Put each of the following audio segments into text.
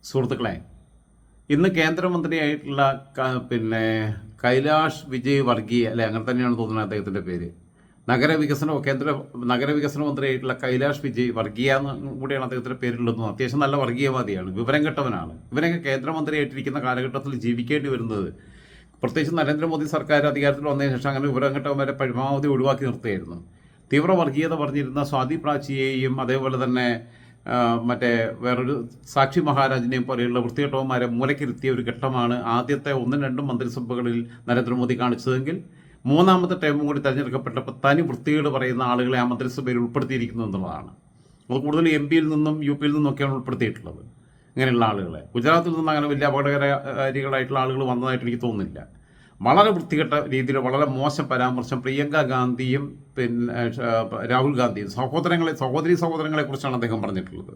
സുഹൃത്തുക്കളെ, ഇന്ന് കേന്ദ്രമന്ത്രിയായിട്ടുള്ള പിന്നെ കൈലാഷ് വിജയ് വർഗീയ അല്ലെ, അങ്ങനെ തന്നെയാണ് തോന്നുന്നത് അദ്ദേഹത്തിൻ്റെ പേര്. നഗരവികസന മന്ത്രിയായിട്ടുള്ള കൈലാഷ് വിജയ് വർഗീയ എന്ന് കൂടിയാണ് അദ്ദേഹത്തിൻ്റെ പേരിലുള്ളത്. അത്യാവശ്യം നല്ല വർഗീയവാദിയാണ്, വിവരം കെട്ടവനാണ്. ഇവരൊക്കെ കേന്ദ്രമന്ത്രിയായിട്ടിരിക്കുന്ന കാലഘട്ടത്തിൽ ജീവിക്കേണ്ടി വരുന്നത്, പ്രത്യേകിച്ച് നരേന്ദ്രമോദി സർക്കാർ അധികാരത്തിൽ വന്നതിന് ശേഷം അങ്ങനെ വിവരം കെട്ടവന്മാരെ പരമാവധി ഒഴിവാക്കി നിർത്തുകയായിരുന്നു. തീവ്ര വർഗീയത പറഞ്ഞിരുന്ന സ്വാതി പ്രാച്ചിയെയും അതേപോലെ തന്നെ മറ്റേ വേറൊരു സാക്ഷി മഹാരാജിനെയും പോലെയുള്ള വൃത്തികെട്ടവന്മാരെ മൂലക്കിരുത്തിയ ഒരു ഘട്ടമാണ് ആദ്യത്തെ 1-2 മന്ത്രിസഭകളിൽ നരേന്ദ്രമോദി കാണിച്ചതെങ്കിൽ മൂന്നാമത്തെ ടൈമും കൂടി തിരഞ്ഞെടുക്കപ്പെട്ടപ്പോൾ തനി വൃത്തികേട് പറയുന്ന ആളുകളെ ആ മന്ത്രിസഭയിൽ ഉൾപ്പെടുത്തിയിരിക്കുന്നു എന്നുള്ളതാണ്. അത് കൂടുതൽ MP-യിൽ നിന്നും UP-യിൽ നിന്നൊക്കെയാണ് ഉൾപ്പെടുത്തിയിട്ടുള്ളത് ഇങ്ങനെയുള്ള ആളുകളെ. ഗുജറാത്തിൽ നിന്ന് അങ്ങനെ വലിയ അപകടകാരികളായിട്ടുള്ള ആളുകൾ വന്നതായിട്ട് എനിക്ക് തോന്നുന്നില്ല. വളരെ വൃത്തികെട്ട രീതിയിൽ വളരെ മോശം പരാമർശം പ്രിയങ്ക ഗാന്ധിയും പിന്നെ രാഹുൽ ഗാന്ധിയും സഹോദരങ്ങളെ കുറിച്ചാണ് അദ്ദേഹം പറഞ്ഞിട്ടുള്ളത്.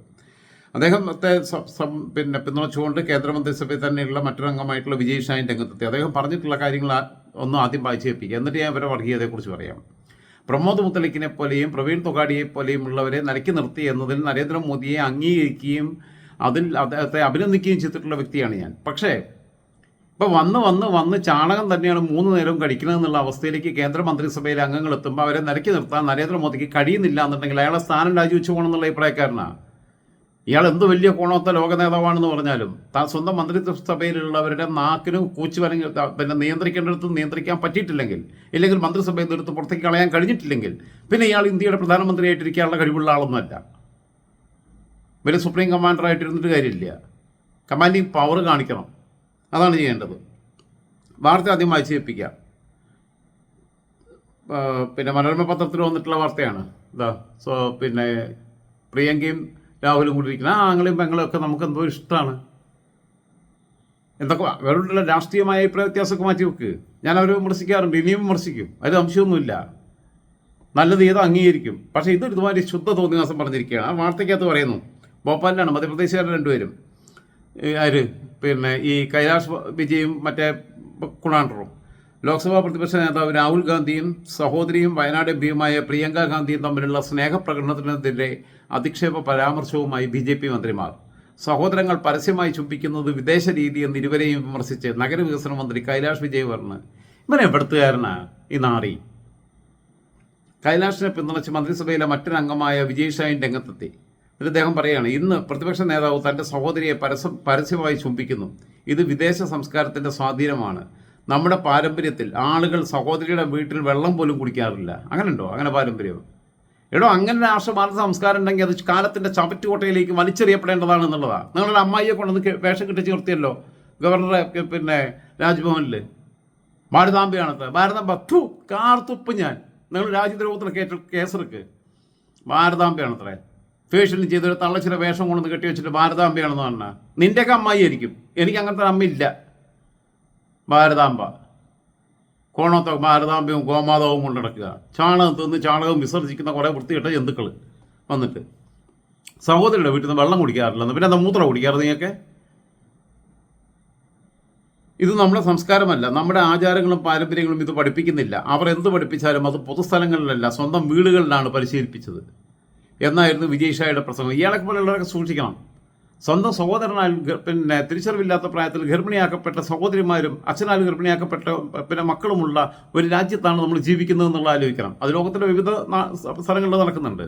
അദ്ദേഹത്തെ പിന്നെ പിന്തുണച്ചുകൊണ്ട് കേന്ദ്രമന്ത്രിസഭയിൽ തന്നെയുള്ള മറ്റൊരു അംഗമായിട്ടുള്ള വിജയ് ഷാഹിൻ രംഗത്തെത്തി. അദ്ദേഹം പറഞ്ഞിട്ടുള്ള കാര്യങ്ങൾ ഒന്നും ആദ്യം വായിച്ചു കേൾപ്പിക്കുക, എന്നിട്ട് ഞാൻ ഇവരെ വർഗീയതയെക്കുറിച്ച് പറയാം. പ്രമോദ് മുത്തലിക്കിനെ പോലെയും പ്രവീൺ തൊഗാഡിയെ പോലെയും ഉള്ളവരെ നിലയ്ക്ക് നിർത്തി എന്നതിൽ നരേന്ദ്രമോദിയെ അംഗീകരിക്കുകയും അതിൽ അദ്ദേഹത്തെ അഭിനന്ദിക്കുകയും ചെയ്തിട്ടുള്ള വ്യക്തിയാണ് ഞാൻ. പക്ഷേ ഇപ്പോൾ വന്ന് ചാണകം തന്നെയാണ് 3 നേരവും കഴിക്കണമെന്നുള്ള അവസ്ഥയിലേക്ക് കേന്ദ്രമന്ത്രിസഭയിലെ അംഗങ്ങൾ എത്തുമ്പോൾ അവരെ നിരക്കി നിർത്താൻ നരേന്ദ്രമോദിക്ക് കഴിയുന്നില്ല എന്നുണ്ടെങ്കിൽ അയാളെ സ്ഥാനം രാജിവെച്ചു പോകണമെന്നുള്ള അഭിപ്രായക്കാരനാണ്. ഇയാൾ എന്ത് വലിയ കോണത്തെ ലോക നേതാവാണെന്ന് പറഞ്ഞാലും താൻ സ്വന്തം മന്ത്രിസഭയിലുള്ളവരുടെ നാക്കിനും കൂച്ചുവരങ്ങി പിന്നെ നിയന്ത്രിക്കേണ്ടടുത്ത് നിയന്ത്രിക്കാൻ പറ്റിയിട്ടില്ലെങ്കിൽ, ഇല്ലെങ്കിൽ മന്ത്രിസഭയിൽ നിന്നെടുത്ത് പുറത്തേക്ക് കളയാൻ കഴിഞ്ഞിട്ടില്ലെങ്കിൽ, പിന്നെ ഇയാൾ ഇന്ത്യയുടെ പ്രധാനമന്ത്രിയായിട്ടിരിക്കാനുള്ള കഴിവുള്ള ആളൊന്നുമല്ല. വലിയ സുപ്രീം കമാൻഡറായിട്ടിരുന്നിട്ട് കാര്യമില്ല. കമാൻഡിങ് പവർ കാണിക്കണം, അതാണ് ചെയ്യേണ്ടത്. വാർത്ത ആദ്യം വായിച്ചു കേൾപ്പിക്കാം. പിന്നെ മനോരമ പത്രത്തിൽ വന്നിട്ടുള്ള വാർത്തയാണ്. പിന്നെ പ്രിയങ്കയും രാഹുലും കൂടി ഇരിക്കുന്ന ആങ്ങളെയും പെങ്ങളും ഒക്കെ നമുക്ക് എന്തോ ഇഷ്ടമാണ്. എന്തൊക്കെ അവരുടെ രാഷ്ട്രീയമായ അഭിപ്രായ വ്യത്യാസമൊക്കെ മാറ്റി വെക്ക്. ഞാൻ അവരെ വിമർശിക്കാറുണ്ട്, ഇനിയും വിമർശിക്കും, അതിൽ സംശയമൊന്നുമില്ല. നല്ലത് ഏതോ അംഗീകരിക്കും. പക്ഷേ ഇത് ഇതുമാതിരി ശുദ്ധ തോന്നിവാസം പറഞ്ഞിരിക്കുകയാണ്. ആ വാർത്തയ്ക്കകത്ത് പറയുന്നു, ഭോപ്പാലിലാണ് മധ്യപ്രദേശുകാരുടെ 2 പേരും, ആര് പിന്നെ ഈ കൈലാഷ് വിജയും മറ്റേ കുണാണ്ടറും, ലോക്സഭാ പ്രതിപക്ഷ നേതാവ് രാഹുൽ ഗാന്ധിയും സഹോദരിയും വയനാട് MP-യുമായ പ്രിയങ്ക ഗാന്ധിയും തമ്മിലുള്ള സ്നേഹപ്രകടനത്തിനെതിരെ അധിക്ഷേപ പരാമർശവുമായി BJP മന്ത്രിമാർ. സഹോദരങ്ങൾ പരസ്യമായി ചുംബിക്കുന്നത് വിദേശ രീതി എന്ന് ഇരുവരെയും വിമർശിച്ച് നഗരവികസന മന്ത്രി കൈലാഷ് വിജയ് പറഞ്ഞ് ഇവനെ എവിടുത്തുകാരനാ ഈ നാറി. കൈലാഷിനെ പിന്തുണച്ച് മന്ത്രിസഭയിലെ മറ്റൊരു അംഗമായ വിജയ് ഷാഹിൻ രംഗത്തെത്തി. എന്നിട്ട് അദ്ദേഹം പറയുകയാണ്, ഇന്ന് പ്രതിപക്ഷ നേതാവ് തൻ്റെ സഹോദരിയെ പരസ്യമായി ചുംബിക്കുന്നു. ഇത് വിദേശ സംസ്കാരത്തിൻ്റെ സ്വാധീനമാണ്. നമ്മുടെ പാരമ്പര്യത്തിൽ ആളുകൾ സഹോദരിയുടെ വീട്ടിൽ വെള്ളം പോലും കുടിക്കാറില്ല. അങ്ങനെ ഉണ്ടോ? അങ്ങനെ പാരമ്പര്യം? അങ്ങനെ രാഷ്ട്രമാർഗ സംസ്കാരം ഉണ്ടെങ്കിൽ അത് കാലത്തിൻ്റെ ചവറ്റുകോട്ടയിലേക്ക് വലിച്ചെറിയപ്പെടേണ്ടതാണ് എന്നുള്ളതാണ്. നിങ്ങളുടെ അമ്മായിയെ കൊണ്ടൊന്ന് വേഷം കിട്ടിച്ച് നിർത്തിയല്ലോ ഗവർണറെ പിന്നെ രാജ്ഭവനിൽ. ഭാരതാംബ കാർത്തുപ്പ് ഞാൻ. നിങ്ങൾ രാജ്യദ്രോഹത്തിന് കേസെടുക്ക്. ഭാരതാംബയാണത്രേ. ഫേഷ്യൽ ചെയ്തൊരു തള്ളച്ചില വേഷം കൊണ്ടൊന്ന് കെട്ടി വെച്ചിട്ട് ഭാരതാംബയാണെന്ന് പറഞ്ഞാൽ നിൻ്റെയൊക്കെ അമ്മായി ആയിരിക്കും. എനിക്ക് അങ്ങനത്തെ അമ്മയില്ല. ഭാരതാംബ കോണത്തെ ഭാരതാംബയും ഗോമാതാവും കൊണ്ട് നടക്കുക. ചാണകം തിന്ന് ചാണകം വിസർജിക്കുന്ന കുറേ വൃത്തികെട്ട ജന്തുക്കൾ വന്നിട്ട് സഹോദരിയുടെ വീട്ടിൽ നിന്ന് വെള്ളം കുടിക്കാറില്ലെന്ന്, പിന്നെ എന്താ മൂത്രം കുടിക്കാറ് നീയൊക്കെ? ഇത് നമ്മുടെ സംസ്കാരമല്ല, നമ്മുടെ ആചാരങ്ങളും പാരമ്പര്യങ്ങളും ഇത് പഠിപ്പിക്കുന്നില്ല. അവർ എന്ത് പഠിപ്പിച്ചാലും അത് പൊതുസ്ഥലങ്ങളിലല്ല, സ്വന്തം വീടുകളിലാണ് പരിശീലിപ്പിച്ചത് എന്നായിരുന്നു വിജയ് ഷായുടെ പ്രസംഗം. ഇയാളെ പോലെയുള്ളവരൊക്കെ സൂക്ഷിക്കണം. സ്വന്തം സഹോദരനാൽ പിന്നെ തിരിച്ചറിവില്ലാത്ത പ്രായത്തിൽ ഗർഭിണിയാക്കപ്പെട്ട സഹോദരിമാരും അച്ഛനാൽ ഗർഭിണിയാക്കപ്പെട്ട പിന്നെ മക്കളുമുള്ള ഒരു രാജ്യത്താണ് നമ്മൾ ജീവിക്കുന്നത് എന്നുള്ള ആലോചിക്കണം. അത് ലോകത്തിൻ്റെ വിവിധ സ്ഥലങ്ങളിൽ നടക്കുന്നുണ്ട്.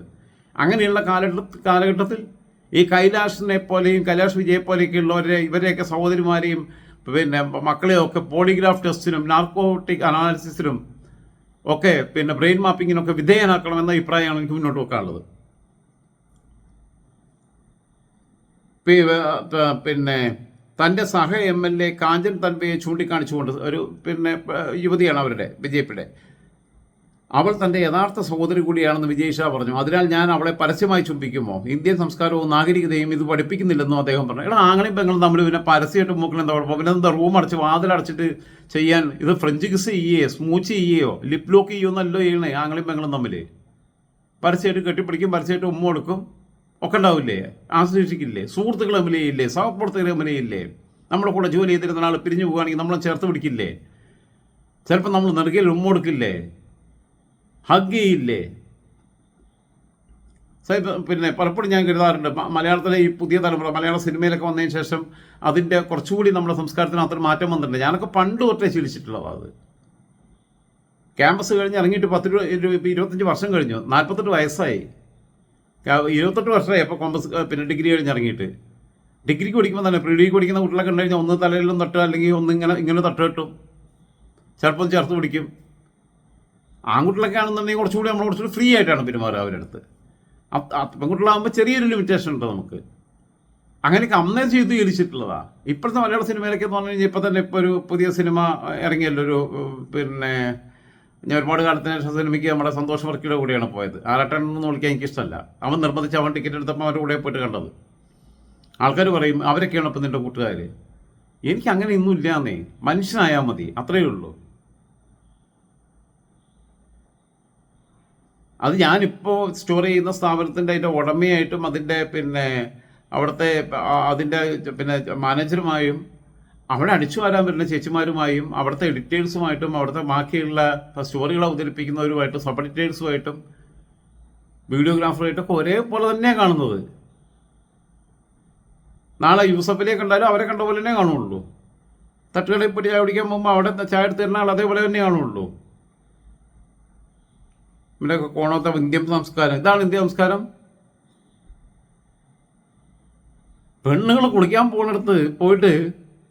അങ്ങനെയുള്ള കാലഘട്ടത്തിൽ ഈ കൈലാഷിനെ പോലെയും കൈലാഷ് വിജയെ പോലെയൊക്കെ ഉള്ളവരെ ഇവരെയൊക്കെ സഹോദരിമാരെയും പിന്നെ മക്കളെയും ഒക്കെ പോളിഗ്രാഫ് ടെസ്റ്റിനും നാർക്കോട്ടിക് അനാലിസിസിനും ഒക്കെ പിന്നെ ബ്രെയിൻ മാപ്പിങ്ങിനൊക്കെ വിധേയനാക്കണമെന്ന അഭിപ്രായമാണ് എനിക്ക് മുന്നോട്ട് വെക്കാനുള്ളത്. പിന്നെ തൻ്റെ സഹ MLA കാഞ്ചൻ തൻവയെ ചൂണ്ടിക്കാണിച്ചുകൊണ്ട് ഒരു പിന്നെ യുവതിയാണ് അവരുടെ BJPയുടെ, അവൾ തൻ്റെ യഥാർത്ഥ സഹോദരി കൂടിയാണെന്ന് വിജയ് ഷാ പറഞ്ഞു. അതിനാൽ ഞാൻ അവളെ പരസ്യമായി ചുംബിക്കുമോ? ഇന്ത്യൻ സംസ്കാരവും നാഗരികതയും ഇത് പഠിപ്പിക്കുന്നില്ലെന്നും അദ്ദേഹം പറഞ്ഞു. ആങ്ങളെയും പെങ്ങളും തമ്മിൽ പിന്നെ പരസ്യമായിട്ട് മൂക്കിൽ എന്താ കുഴപ്പം? പിന്നെ എന്താ റൂം അടച്ച് വാതിലടച്ചിട്ട് ചെയ്യാൻ? ഇത് ഫ്രഞ്ച് കിസ് ചെയ്യേ, സ്മൂച്ച് ചെയ്യോ, ലിപ് ലോക്ക് ചെയ്യോ എന്നല്ലോ ചെയ്യണേ. ആങ്ങളെയും പെങ്ങളും തമ്മിൽ പരസ്യമായിട്ട് കെട്ടിപ്പിടിക്കും, പരസ്യമായിട്ട് ഉമ്മ കൊടുക്കും ഒക്കെ ഉണ്ടാവില്ലേ? ആശ്ലേഷിക്കില്ലേ? സുഹൃത്തുക്കൾ തമ്മിലേയില്ലേ? സഹപ്രവർത്തകർ തമ്മിലേയില്ലേ? നമ്മുടെ കൂടെ ജോലി ചെയ്തിരുന്ന ആൾ പിരിഞ്ഞു പോവുകയാണെങ്കിൽ നമ്മളെ ചേർത്ത് പിടിക്കില്ലേ? ചിലപ്പോൾ നമ്മൾ നെറുകയിൽ ഉമ്മ കൊടുക്കില്ലേ? ഹഗ് ചെയ്യില്ലേ? പിന്നെ പലപ്പോഴും ഞാൻ കരുതാറുണ്ട് മലയാളത്തിലെ ഈ പുതിയ തലമുറ മലയാള സിനിമയിലൊക്കെ വന്നതിന് ശേഷം അതിൻ്റെ കുറച്ചുകൂടി നമ്മുടെ സംസ്കാരത്തിന് അത്ര മാറ്റം വന്നിട്ടുണ്ട്. ഞാനൊക്കെ പണ്ട് തൊട്ടേ ശീലിച്ചിട്ടുള്ളതാണ് അത്. ക്യാമ്പസ് കഴിഞ്ഞ് ഇറങ്ങിയിട്ട് 25 വർഷം കഴിഞ്ഞു, 48 വയസ്സായി, 28 വർഷമായി അപ്പോൾ പിന്നെ ഡിഗ്രി കഴിഞ്ഞ് ഇറങ്ങിയിട്ട്. ഡിഗ്രിക്ക് പഠിക്കുമ്പോൾ തന്നെ പ്രീ ഡിഗ്രി പഠിക്കുന്ന കുട്ടികളൊക്കെ കണ്ടു കഴിഞ്ഞാൽ ഒന്ന് തലയിലും തട്ടുക, അല്ലെങ്കിൽ ഒന്ന് ഇങ്ങനെ തട്ട് കെട്ടും, ചിലപ്പോൾ ചേർത്ത് പിടിക്കും. ആൺകുട്ടികളൊക്കെ ആണെന്നുണ്ടെങ്കിൽ കുറച്ചുകൂടി നമ്മൾ കുറച്ചുകൂടി ഫ്രീ ആയിട്ടാണ് പെരുമാറുക അവരുടെ അടുത്ത്. പെൺകുട്ടികളാകുമ്പോൾ ചെറിയൊരു ലിമിറ്റേഷൻ ഉണ്ട് നമുക്ക്. അങ്ങനെയൊക്കെ അന്നേ ചെയ്ത് ശീലിച്ചിട്ടുള്ളതാണ്. ഇപ്പോഴത്തെ മലയാള സിനിമയിലൊക്കെ എന്ന് പറഞ്ഞു കഴിഞ്ഞാൽ ഇപ്പം തന്നെ ഇപ്പോൾ ഒരു പുതിയ സിനിമ ഇറങ്ങിയല്ലോ, ഒരു പിന്നെ ഞാൻ ഒരുപാട് കാലത്തിന് ശേഷം സിനിമയ്ക്ക് നമ്മുടെ സന്തോഷ് വർക്കിയുടെ കൂടെയാണ് പോയത്. ആരാട്ടനെന്ന് വിളിക്കാൻ എനിക്കിഷ്ടമല്ല. അവൻ നിർബന്ധിച്ച് അവൻ ടിക്കറ്റ് എടുത്തപ്പോൾ അവരുടെ കൂടെ പോയിട്ട് കണ്ടത്. ആൾക്കാർ പറയും അവരൊക്കെയാണ് ഇപ്പം നിൻ്റെ കൂട്ടുകാർ. എനിക്ക് അങ്ങനെ ഒന്നും ഇല്ലാന്നേ, മനുഷ്യനായാൽ മതി, അത്രയേ ഉള്ളൂ. അത് ഞാനിപ്പോൾ സ്റ്റോർ ചെയ്യുന്ന സ്ഥാപനത്തിൻ്റെ അതിൻ്റെ ഉടമയായിട്ടും അതിൻ്റെ പിന്നെ അവിടുത്തെ അതിൻ്റെ പിന്നെ മാനേജറുമായും അവിടെ അടിച്ചു വരാൻ വരുന്ന ചേച്ചിമാരുമായും അവിടുത്തെ എഡിറ്റേഴ്സുമായിട്ടും അവിടുത്തെ ബാക്കിയുള്ള സ്റ്റോറികൾ അവതരിപ്പിക്കുന്നവരുമായിട്ടും സബ് എഡിറ്റേഴ്സുമായിട്ടും വീഡിയോഗ്രാഫറുമായിട്ടൊക്കെ ഒരേപോലെ തന്നെയാണ് കാണുന്നത്. നാളെ യൂസഫലിയെ കണ്ടാലും അവരെ കണ്ട പോലെ തന്നെ കാണുള്ളൂ. തട്ടുകടയിൽ പോയി ചായ കുടിക്കാൻ പോകുമ്പോൾ അവിടെ ചായ എടുത്ത് തരുന്ന ആൾ അതേപോലെ തന്നെ കാണുള്ളൂ. ഇവിടെ കോണത്തെ ഇന്ത്യൻ സംസ്കാരം, ഇതാണ് ഇന്ത്യൻ സംസ്കാരം. പെണ്ണുങ്ങൾ കുളിക്കാൻ പോകുന്നിടത്ത് പോയിട്ട്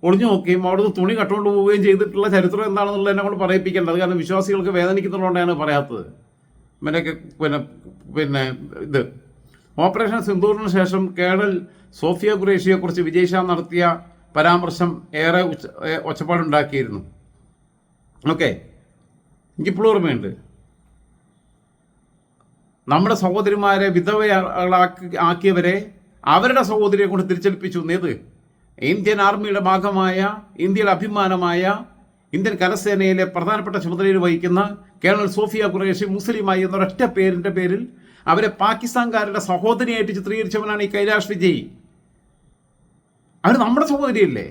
ഒളിഞ്ഞു നോക്കുകയും അവിടുന്ന് തുണി കട്ടുകൊണ്ട് പോവുകയും ചെയ്തിട്ടുള്ള ചരിത്രം എന്താണെന്നുള്ളത് എന്നെ കൊണ്ട് പറയിപ്പിക്കേണ്ടത്. കാരണം വിശ്വാസികൾക്ക് വേദനിക്കുന്നുള്ളതുകൊണ്ടാണ് പറയാത്തത്. ഇവനൊക്കെ പിന്നെ ഇത് ഓപ്പറേഷൻ സിന്ദൂറിന് ശേഷം കേണൽ സോഫിയ ഖുറേഷിയെക്കുറിച്ച് വിജയ് ഷാ നടത്തിയ പരാമർശം ഏറെ ഒച്ചപ്പാടുണ്ടാക്കിയിരുന്നു. ഓക്കെ, എനിക്കിപ്പോഴും ഓർമ്മയുണ്ട്. നമ്മുടെ സഹോദരിമാരെ വിധവയാക്കിയവരെ അവരുടെ സഹോദരിയെ കൊണ്ട് തിരിച്ചേൽപ്പിച്ചു. ഏത് ഇന്ത്യൻ ആർമിയുടെ ഭാഗമായ ഇന്ത്യയുടെ അഭിമാനമായ ഇന്ത്യൻ കരസേനയിലെ പ്രധാനപ്പെട്ട ചുമതലയിൽ വഹിക്കുന്ന കേണൽ സോഫിയ ഖുറേഷി മുസ്ലിമായി എന്നൊരൊറ്റ പേരിൻ്റെ പേരിൽ അവരെ പാകിസ്ഥാൻകാരുടെ സഹോദരിയായിട്ട് ചിത്രീകരിച്ചവനാണ് ഈ കൈലാഷ് വിജയ്. അവർ നമ്മുടെ സഹോദരിയല്ലേ?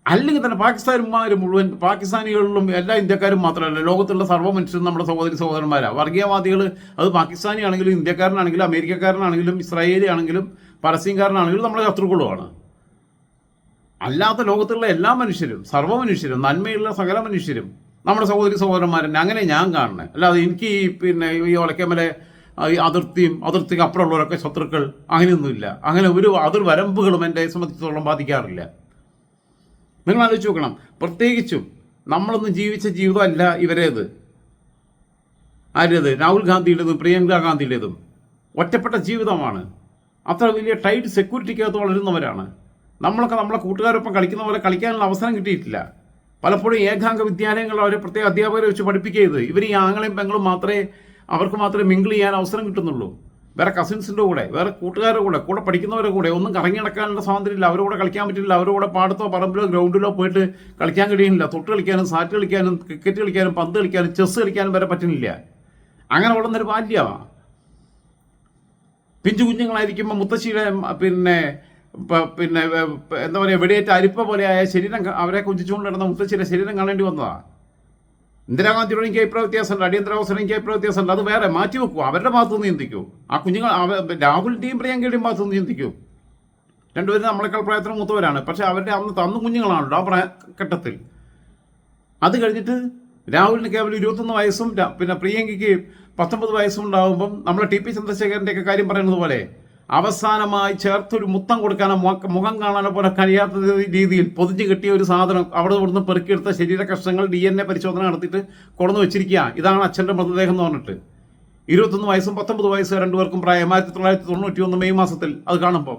അല്ലെങ്കിൽ തന്നെ പാകിസ്ഥാൻമാർ മുഴുവൻ, പാകിസ്ഥാനികളിലും എല്ലാ ഇന്ത്യക്കാരും മാത്രമല്ല, ലോകത്തുള്ള സർവ്വ മനുഷ്യരും നമ്മുടെ സഹോദരന്മാരാണ്. വർഗീയവാദികൾ അത് പാകിസ്ഥാനി ആണെങ്കിലും ഇന്ത്യക്കാരനാണെങ്കിലും അമേരിക്കക്കാരനാണെങ്കിലും ഇസ്രായേലി ആണെങ്കിലും പലസ്തീൻകാരനാണെങ്കിലും നമ്മുടെ ശത്രുക്കളുമാണ്. അല്ലാത്ത ലോകത്തുള്ള എല്ലാ മനുഷ്യരും, സർവ്വ മനുഷ്യരും, നന്മയുള്ള സകല മനുഷ്യരും നമ്മുടെ സഹോദരന്മാരെന്നെ. അങ്ങനെ ഞാൻ കാണണേ. അല്ലാതെ എനിക്ക് ഈ പിന്നെ ഈ ഒലക്കമലെ അതിർത്തിക്ക് അപ്പുറമുള്ളവരൊക്കെ ശത്രുക്കൾ അങ്ങനെയൊന്നുമില്ല. അങ്ങനെ ഒരു വരമ്പുകളും എൻ്റെ സംബന്ധിച്ചിടത്തോളം ബാധിക്കാറില്ല. നിങ്ങൾ ആലോചിച്ച് നോക്കണം. പ്രത്യേകിച്ചും നമ്മളൊന്നും ജീവിച്ച ജീവിതമല്ല ഇവരേത്. ആരേത്? രാഹുൽ ഗാന്ധിയുടേതും പ്രിയങ്ക ഗാന്ധിയുടേതും ഒറ്റപ്പെട്ട ജീവിതമാണ്. അത്ര വലിയ ടൈറ്റ് സെക്യൂരിറ്റിക്കകത്ത് വളരുന്നവരാണ്. നമ്മളൊക്കെ നമ്മളെ കൂട്ടുകാരൊപ്പം കളിക്കുന്ന പോലെ കളിക്കാനുള്ള അവസരം കിട്ടിയിട്ടില്ല. പലപ്പോഴും ഏകാംഗ വിദ്യാലയങ്ങൾ അവരെ പ്രത്യേക അധ്യാപകരെ വെച്ച് പഠിപ്പിക്കരുത്. ഇവർ ഈ ആങ്ങളെയും പെങ്ങളും അവർക്ക് മാത്രമേ മിങ്കിൾ ചെയ്യാൻ അവസരം കിട്ടുന്നുള്ളൂ. വേറെ കസിൻസിൻ്റെ കൂടെ, വേറെ കൂട്ടുകാരുടെ കൂടെ പഠിക്കുന്നവരുടെ കൂടെ ഒന്നും കറങ്ങി നടക്കാനുള്ള സ്വാതന്ത്ര്യമില്ല. അവരുടെ കൂടെ കളിക്കാൻ പറ്റില്ല. അവരുടെ കൂടെ പാടത്തോ പറമ്പിലോ ഗ്രൗണ്ടിലോ പോയിട്ട് കളിക്കാൻ കഴിയുന്നില്ല. തൊട്ട് കളിക്കാനും സാറ്റ് കളിക്കാനും ക്രിക്കറ്റ് കളിക്കാനും പന്ത് കളിക്കാനും ചെസ്സ് കളിക്കാനും വരെ പറ്റുന്നില്ല. അങ്ങനെ വളർന്നൊരു ബാല്യമാണ്. പിഞ്ചു കുഞ്ഞുങ്ങളായിരിക്കുമ്പോൾ മുത്തശ്ശിയുടെ പിന്നെ എന്താ പറയുക, വെടിയേറ്റ അരിപ്പ പോലെയായ ശരീരം അവരെ കുഞ്ചിച്ചുകൊണ്ട് നടന്ന മുത്തശ്ശിയുടെ ശരീരം കാണേണ്ടി വന്നതാണ്. ഇന്ദിരാഗാന്ധിയോട് എനിക്ക് അഭിപ്രായ വ്യത്യാസമുണ്ട്, അടിയന്തരാവസ്ഥ എനിക്ക് അഭിപ്രായ വ്യത്യാസമുണ്ട്. അത് വേറെ മാറ്റി വെക്കൂ. അവരുടെ ഭാഗത്തുനിന്ന് ചിന്തിക്കൂ. ആ കുഞ്ഞുങ്ങൾ രാഹുലിൻ്റെയും പ്രിയങ്കയുടെയും ഭാഗത്തുനിന്ന് ചിന്തിക്കൂ. രണ്ടുപേരും നമ്മളെക്കാൾ പ്രായത്തിന് മൂത്തവരാണ്. പക്ഷേ അവരുടെ അന്ന് കുഞ്ഞുങ്ങളാണല്ലോ ആ പ്രായഘട്ടത്തിൽ. അത് കഴിഞ്ഞിട്ട് രാഹുലിന് കേവലം 21 വയസ്സും പിന്നെ പ്രിയങ്കയ്ക്ക് 19 വയസ്സും ഉണ്ടാകുമ്പം നമ്മളെ ടി പി ചന്ദ്രശേഖരൻ്റെയൊക്കെ കാര്യം പറയുന്നത് പോലെ അവസാനമായി ചേർത്തൊരു മുത്തം കൊടുക്കാനോ മുഖം കാണാനോ പോലെ കഴിയാത്ത രീതിയിൽ പൊതിഞ്ഞ് കിട്ടിയ ഒരു സാധനം അവിടെ ഇവിടുന്ന് പെറുക്കിയെടുത്ത ശരീര കഷ്ണങ്ങൾ DNA പരിശോധന നടത്തിയിട്ട് കൊണ്ടുവന്ന് വെച്ചിരിക്കുക. ഇതാണ് അച്ഛൻ്റെ മൃതദേഹം എന്ന് പറഞ്ഞിട്ട്. 21 വയസ്സും 19 വയസ്സ് രണ്ടുപേർക്കും പ്രായം. 1991 മെയ് മാസത്തിൽ അത് കാണുമ്പോൾ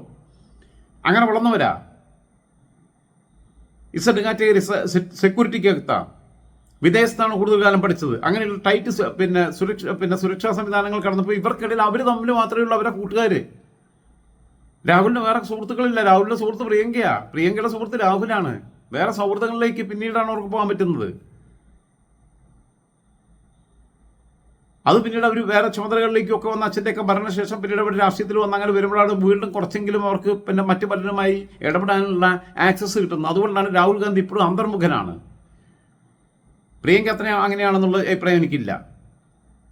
അങ്ങനെ വളർന്നവരാ. Z category സെക്യൂരിറ്റിക്കകത്താ. വിദേശത്താണ് കൂടുതൽ കാലം പഠിച്ചത്. അങ്ങനെയുള്ള ടൈറ്റ് സുരക്ഷാ സംവിധാനങ്ങൾ കടന്നപ്പോൾ ഇവർക്കിടയിൽ അവർ തമ്മിൽ മാത്രമേ ഉള്ളൂ അവരുടെ കൂട്ടുകാർ. രാഹുലിന് വേറെ സുഹൃത്തുക്കളില്ല. രാഹുലിൻ്റെ സുഹൃത്ത് പ്രിയങ്കയാ. പ്രിയങ്കയുടെ സുഹൃത്ത് രാഹുലാണ്. വേറെ സൗഹൃദങ്ങളിലേക്ക് പിന്നീടാണ് അവർക്ക് പോകാൻ പറ്റുന്നത്. അത് പിന്നീട് അവർ വേറെ ചുമതലകളിലേക്കൊക്കെ വന്ന അച്ഛൻ്റെയൊക്കെ ഭരണശേഷം പിന്നീട് അവർ രാഷ്ട്രീയത്തിൽ വന്ന് അങ്ങനെ വരുമ്പോഴാണ് വീണ്ടും കുറച്ചെങ്കിലും അവർക്ക് പിന്നെ മറ്റു പലരുമായി ഇടപെടാനുള്ള ആക്സസ് കിട്ടുന്നത്. അതുകൊണ്ടാണ് രാഹുൽ ഗാന്ധി ഇപ്പോഴും അന്തർമുഖനാണ്. പ്രിയങ്ക അങ്ങനെയാണെന്നുള്ള അഭിപ്രായം എനിക്കില്ല.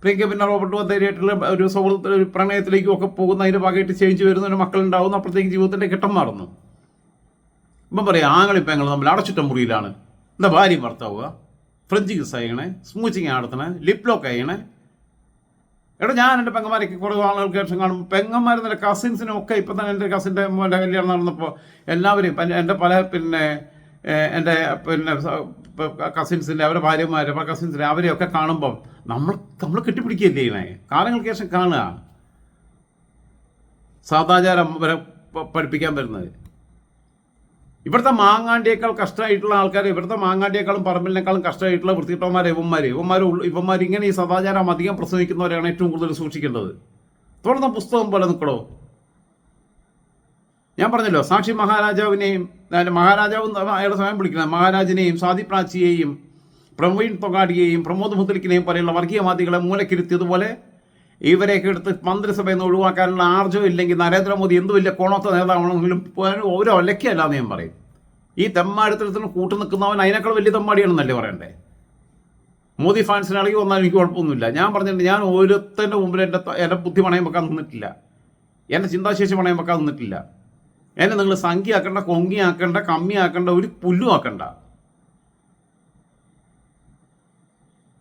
പ്രിയങ്ക പിന്നെ റോബർട്ട് വധേരിയായിട്ടുള്ള ഒരു സൗഹൃദത്തിൽ ഒരു പ്രണയത്തിലേക്കും ഒക്കെ പോകുന്ന അതിൻ്റെ ഭാഗമായിട്ട് ചേഞ്ച് വരുന്ന ഒരു മക്കളുണ്ടാവുന്നു. അപ്പോഴത്തേക്ക് ജീവിതത്തിൻ്റെ ഘട്ടം മാറുന്നു. ഇപ്പം പറയാം ആങ്ങളിപ്പം ഞങ്ങൾ നമ്മൾ അടച്ചിട്ട മുറിയിലാണ്, എന്താ ഭാര്യയും ഭർത്താവുക, ഫ്രഞ്ച് കിസ് ചെയ്യണേ, സ്മൂച്ചിങ് നടത്തണേ, ലിപ് ലോക്ക് ചെയ്യണേ. എടാ ഞാൻ എൻ്റെ പെങ്ങന്മാരൊക്കെ കുറേ ആളുകൾക്ക് ശേഷം കാണും. പെങ്ങന്മാരും എൻ്റെ കസിൻസിനും ഒക്കെ ഇപ്പം തന്നെ എൻ്റെ കസിൻ്റെ മോൻ്റെ കല്യാണം നടന്നപ്പോൾ എല്ലാവരെയും എൻ്റെ പല എൻ്റെ കസിൻസിൻ്റെ അവരുടെ ഭാര്യമാരെ കസിൻസിനെ അവരെയൊക്കെ കാണുമ്പം നമ്മൾ കെട്ടിപ്പിടിക്കുകയല്ലേ ചെയ്യണേ. കാലങ്ങൾക്ക് ശേഷം കാണുക സദാചാരം വരെ പഠിപ്പിക്കാൻ വരുന്നത്. ഇവിടുത്തെ മാങ്ങാണ്ടിയേക്കാൾ കഷ്ടമായിട്ടുള്ള ആൾക്കാർ, ഇവിടുത്തെ മാങ്ങാണ്ടിയേക്കാളും പറമ്പിലിനേക്കാളും കഷ്ടമായിട്ടുള്ള വൃത്തികെട്ടവന്മാർ ഇവന്മാർ ഇങ്ങനെ ഈ സദാചാരം അധികം പ്രസംഗിക്കുന്നവരെയാണ് ഏറ്റവും കൂടുതൽ സൂക്ഷിക്കേണ്ടത്. തുറന്ന പുസ്തകം പോലെ നിൽക്കണോ. ഞാൻ പറഞ്ഞല്ലോ, സാക്ഷി മഹാരാജാവിനെയും മഹാരാജാവ് അയാളുടെ സമയം വിളിക്കുന്നത് മഹാരാജിനെയും സാദി പ്രാച്ചിയെയും പ്രവീൺ തൊഗാഡിയെയും പ്രമോദ് മുദ്രിക്കിനെയും പോലെയുള്ള വർഗീയവാദികളെ മൂലക്കിരുത്തിയതുപോലെ ഇവരെയൊക്കെ എടുത്ത് മന്ത്രിസഭയിൽ നിന്ന് ഒഴിവാക്കാനുള്ള ആർജവം ഇല്ലെങ്കിൽ നരേന്ദ്രമോദി എന്ത് വലിയ കോണത്തെ നേതാവാണെങ്കിലും ഓരോ ഒലക്കല്ലാന്ന് ഞാൻ പറയും. ഈ തെമ്മാടിത്തരത്തിന് കൂട്ടു നിൽക്കുന്നവൻ അതിനേക്കാൾ വലിയ തെമ്മാടിയാണെന്നല്ലേ പറയണ്ടേ. മോദി ഫാൻസിനാണെങ്കിൽ ഒന്നാലും എനിക്ക് കുഴപ്പമൊന്നുമില്ല. ഞാൻ പറഞ്ഞിട്ടുണ്ട്, ഞാൻ ഓരോരുത്തരുടെ മുമ്പിൽ എൻ്റെ ബുദ്ധി പണയം വെക്കാൻ നിന്നിട്ടില്ല, എൻ്റെ ചിന്താശേഷി പണയം വെക്കാൻ നിന്നിട്ടില്ല. എന്നെ നിങ്ങൾ സംഖ്യയാക്കേണ്ട, കൊങ്കിയാക്കേണ്ട, കമ്മിയാക്കേണ്ട, ഒരു പുല്ലും ആക്കണ്ട.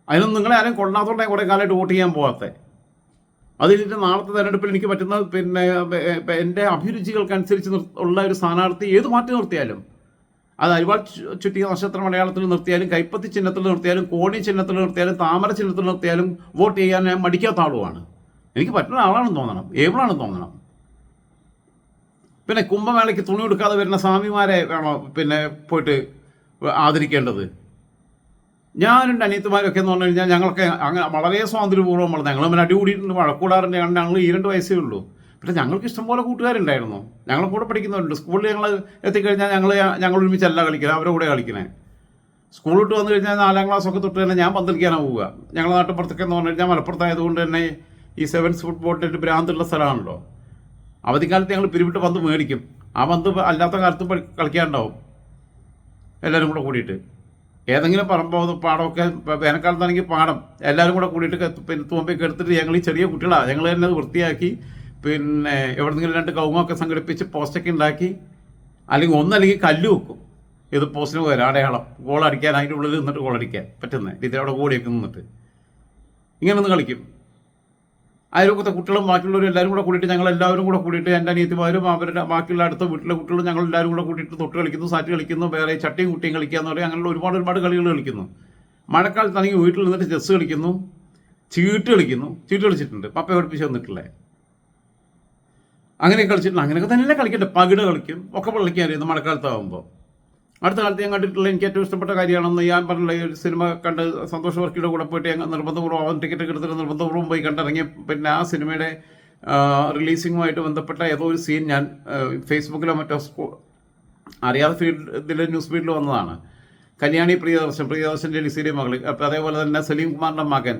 അതിനൊന്നും നിങ്ങളെ ആരും കൊള്ളാത്തോടെ കുറേ കാലമായിട്ട് വോട്ട് ചെയ്യാൻ പോകാത്തത്. അതിൻ്റെ നാളത്തെ തെരഞ്ഞെടുപ്പിൽ എനിക്ക് പറ്റുന്ന എൻ്റെ അഭിരുചികൾക്കനുസരിച്ച് ഉള്ള ഒരു സ്ഥാനാർത്ഥി ഏത് മാറ്റി നിർത്തിയാലും, അത് അരിവാൾ ചുറ്റിയ നക്ഷത്ര മലയാളത്തിൽ നിർത്തിയാലും, കൈപ്പത്തി ചിഹ്നത്തിൽ നിർത്തിയാലും, കോണി ചിഹ്നത്തിൽ നിർത്തിയാലും, താമര ചിഹ്നത്തിൽ നിർത്തിയാലും വോട്ട് ചെയ്യാൻ ഞാൻ മടിക്കാത്ത ആളുമാണ്. എനിക്ക് പറ്റുന്ന ആളാണെന്ന് തോന്നണം, ഏവളാണെന്ന് തോന്നണം. പിന്നെ കുംഭമേളയ്ക്ക് തുണി കൊടുക്കാതെ വരുന്ന സ്വാമിമാരെ വേണോ പോയിട്ട് ആദരിക്കേണ്ടത്? ഞാനുണ്ട് അനിയത്തിമാരൊക്കെ എന്ന് പറഞ്ഞു കഴിഞ്ഞാൽ ഞങ്ങളൊക്കെ അങ്ങനെ വളരെ സ്വാതന്ത്ര്യപൂർവ്വം വളർന്നു. ഞങ്ങൾ തമ്മിൽ അടികൂടിയിട്ടുണ്ട്, വഴക്കൂടാറുണ്ട്. ഞങ്ങൾ 2 വയസ്സേ ഉള്ളൂ. പിന്നെ ഞങ്ങൾക്ക് ഇഷ്ടംപോലെ കൂട്ടുകാരുണ്ടായിരുന്നു. ഞങ്ങളെ കൂടെ പഠിക്കുന്നവരുണ്ട്. സ്കൂളിൽ ഞങ്ങൾ എത്തിക്കഴിഞ്ഞാൽ ഞങ്ങൾ ഒരുമിച്ചല്ല കളിക്കുന്നത്, അവരുടെ കൂടെ കളിക്കണേ. സ്കൂൾ വിട്ട് വന്നു കഴിഞ്ഞാൽ 4ാം ക്ലാസ്സൊക്കെ തൊട്ട് തന്നെ ഞാൻ പന്തലിക്കാനാണ് പോവുക. ഞങ്ങളുടെ നാട്ടിൻപുറത്തൊക്കെ എന്ന് പറഞ്ഞു കഴിഞ്ഞാൽ മലപ്പുറത്തായതുകൊണ്ട് തന്നെ ഈ 7സ് ഫുട്ബോളിൻ്റെ ഒരു ഭ്രാന്തുള്ള സ്ഥലമാണല്ലോ. അവധിക്കാലത്ത് ഞങ്ങൾ പിരിവിട്ട് പന്ത് മേടിക്കും. ആ പന്ത് അല്ലാത്ത കാലത്ത് കളിക്കാനുണ്ടാവും എല്ലാവരും കൂടെ കൂടിയിട്ട്. ഏതെങ്കിലും പറമ്പോ പാടമൊക്കെ വേനൽക്കാലത്താണെങ്കിൽ പാടം എല്ലാവരും കൂടെ കൂടിയിട്ട് പിന്നെ തൂമ്പയൊക്കെ എടുത്തിട്ട് ഞങ്ങൾ ഈ ചെറിയ കുട്ടികളാണ്, ഞങ്ങൾ തന്നെ അത് വൃത്തിയാക്കി എവിടെന്നെങ്കിലും 2 കവുങ്ങൊക്കെ സംഘടിപ്പിച്ച് പോസ്റ്റൊക്കെ ഉണ്ടാക്കി, അല്ലെങ്കിൽ കല്ല് വെക്കും. ഇത് പോസ്റ്റിന് പോയാൽ അടയാളം, ഗോൾ അടിക്കാൻ, അതിൻ്റെ ഉള്ളിൽ നിന്നിട്ട് ഗോൾ അടിക്കാൻ പറ്റുന്നത് രീതിയിൽ അവിടെ കൂടിയൊക്കെ നിന്നിട്ട് ഇങ്ങനെ ഒന്ന് കളിക്കും. അയൽവക്കത്തെ കുട്ടികളും ബാക്കിയുള്ളവരും എല്ലാവരും കൂടെ കൂടിയിട്ട് ഞങ്ങളെല്ലാവരും കൂടെ കൂടിയിട്ട് എൻ്റെ അനിയത്തിമാരും അവരുടെ ബാക്കിയുള്ള അടുത്ത വീട്ടിലെ കുട്ടികളും ഞങ്ങളെല്ലാവരും കൂടെ കൂടിയിട്ട് തൊട്ട് കളിക്കുന്നു, സാറ്റ് കളിക്കുന്നു, വേറെ ചട്ടിയും കുട്ടിയും കളിക്കുക എന്ന് പറയും. അങ്ങനെയുള്ള ഒരുപാട് കളികൾ കളിക്കുന്നു. മഴക്കാലത്താണെങ്കിൽ വീട്ടിൽ നിന്നിട്ട് ചെസ്സ് കളിക്കുന്നു, ചീട്ട് കളിച്ചിട്ടുണ്ട്. പപ്പ പഠിപ്പിച്ച് തന്നിട്ടില്ലേ, അങ്ങനെ കളിച്ചിട്ടുണ്ട്. അങ്ങനെയൊക്കെ തന്നെ കളിക്കട്ടെ. പകിട കളിക്കും, ഒക്കെ കളിക്കാൻ അറിയുന്നു മഴക്കാലത്താകുമ്പോൾ. അടുത്ത കാലത്ത് ഞാൻ കണ്ടിട്ടുള്ള എനിക്ക് ഏറ്റവും ഇഷ്ടപ്പെട്ട കാര്യമാണെന്ന് ഞാൻ പറഞ്ഞില്ല, ഈ ഒരു സിനിമ കണ്ട് സന്തോഷ് വർക്കിയുടെ കൂടെ പോയിട്ട് ഞങ്ങൾ നിർബന്ധപൂർവ്വം അവൻ ടിക്കറ്റ് എടുത്തിട്ട് നിർബന്ധപൂർവ്വം പോയി കണ്ടിറങ്ങി. പിന്നെ ആ സിനിമയുടെ റിലീസിങ്ങുമായിട്ട് ബന്ധപ്പെട്ട ഏതോ ഒരു സീൻ ഞാൻ ഫേസ്ബുക്കിലോ മറ്റോ അറിയാതെ ഇതിൽ ന്യൂസ് ഫീഡിൽ വന്നതാണ്. കല്യാണി പ്രിയദർശൻ്റെ ലിസിയുടെ മകൾ, അപ്പം അതേപോലെ തന്നെ സലീം കുമാറിൻ്റെ മകൻ,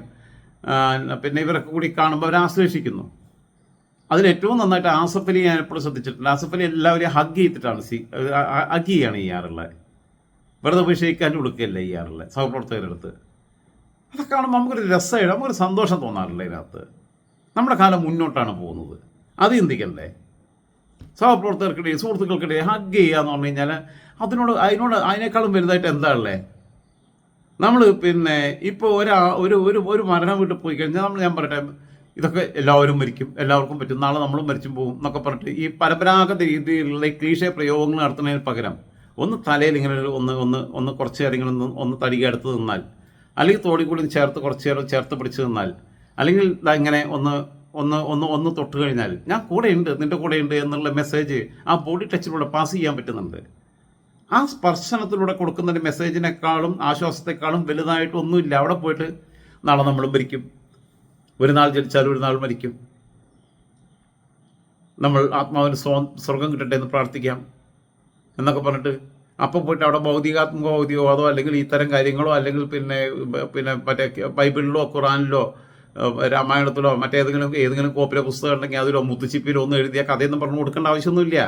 പിന്നെ ഇവരൊക്കെ കൂടി കാണുമ്പോൾ അവർ ആശ്ലേഷിക്കുന്നു. അതിലേറ്റവും നന്നായിട്ട് ആസഫ് അലി ഞാൻ എപ്പോഴും ശ്രദ്ധിച്ചിട്ടുണ്ട്. ആസഫ് അലി എല്ലാവരെയും ഹഗ് ചെയ്തിട്ടാണ് ഹഗ് ചെയ്യാണ് ചെയ്യാറുള്ളത്, വെറുതെ പോയി ഷെയ്ക്കാൻ കൊടുക്കുകയല്ല ചെയ്യാറുള്ളത് സഹപ്രവർത്തകരുടെ അടുത്ത്. അതൊക്കെ കാണുമ്പോൾ നമുക്കൊരു രസമായിട്ട് നമുക്കൊരു സന്തോഷം തോന്നാറില്ല. ഇതിനകത്ത് നമ്മുടെ കാലം മുന്നോട്ടാണ് പോകുന്നത്, അത് ചിന്തിക്കണ്ടേ? സഹപ്രവർത്തകർക്കിടയിൽ സുഹൃത്തുക്കൾക്കിടയിൽ ഹഗ് ചെയ്യുക എന്ന് പറഞ്ഞു കഴിഞ്ഞാൽ അതിനേക്കാളും വലുതായിട്ട് എന്താ ഉള്ളത്? നമ്മൾ ഇപ്പോൾ ഒരു മരണം വീട്ടിൽ പോയി കഴിഞ്ഞാൽ ഞാൻ പറയട്ടെ, ഇതൊക്കെ എല്ലാവരും മരിക്കും, എല്ലാവർക്കും പറ്റും, നാളെ നമ്മളും മരിച്ചും പോകും എന്നൊക്കെ പറഞ്ഞിട്ട് ഈ പരമ്പരാഗത രീതിയിലുള്ള ഈ ക്ലീഷേ പ്രയോഗങ്ങൾ നടത്തുന്നതിന് പകരം ഒന്ന് തലയിൽ ഇങ്ങനെ ഒന്ന് കുറച്ച് നേരം ഒന്ന് തടിക എടുത്ത് നിന്നാൽ, അല്ലെങ്കിൽ തോടി കൂടി കുറച്ച് നേരം ചേർത്ത് പിടിച്ച് നിന്നാൽ, അല്ലെങ്കിൽ ഇങ്ങനെ ഒന്ന് തൊട്ട് കഴിഞ്ഞാൽ ഞാൻ കൂടെയുണ്ട്, നിൻ്റെ കൂടെയുണ്ട് എന്നുള്ള മെസ്സേജ് ആ ബോഡി ടച്ചിലൂടെ പാസ് ചെയ്യാൻ പറ്റുന്നുണ്ട്. ആ സ്പർശനത്തിലൂടെ കൊടുക്കുന്ന മെസ്സേജിനേക്കാളും ആശ്വാസത്തെക്കാളും വലുതായിട്ടൊന്നുമില്ല. അവിടെ പോയിട്ട് നാളെ നമ്മളും മരിക്കും, ഒരു നാൾ ജനിച്ചാൽ ഒരു നാൾ മരിക്കും, നമ്മൾ ആത്മാവിന് സ്വർഗം കിട്ടട്ടെ എന്ന് പ്രാർത്ഥിക്കാം എന്നൊക്കെ പറഞ്ഞിട്ട് അപ്പോൾ പോയിട്ട് അവിടെ ഭൗതികവാദോ അല്ലെങ്കിൽ ഇത്തരം കാര്യങ്ങളോ അല്ലെങ്കിൽ പിന്നെ മറ്റേ ബൈബിളിലോ ഖുറാനിലോ രാമായണത്തിലോ ഏതെങ്കിലും കോപ്പിലെ പുസ്തകം ഉണ്ടെങ്കിൽ അതിലോ മുത്തുച്ചിപ്പിലോ ഒന്നും എഴുതിയ കഥയൊന്നും പറഞ്ഞു കൊടുക്കേണ്ട ആവശ്യമൊന്നുമില്ല.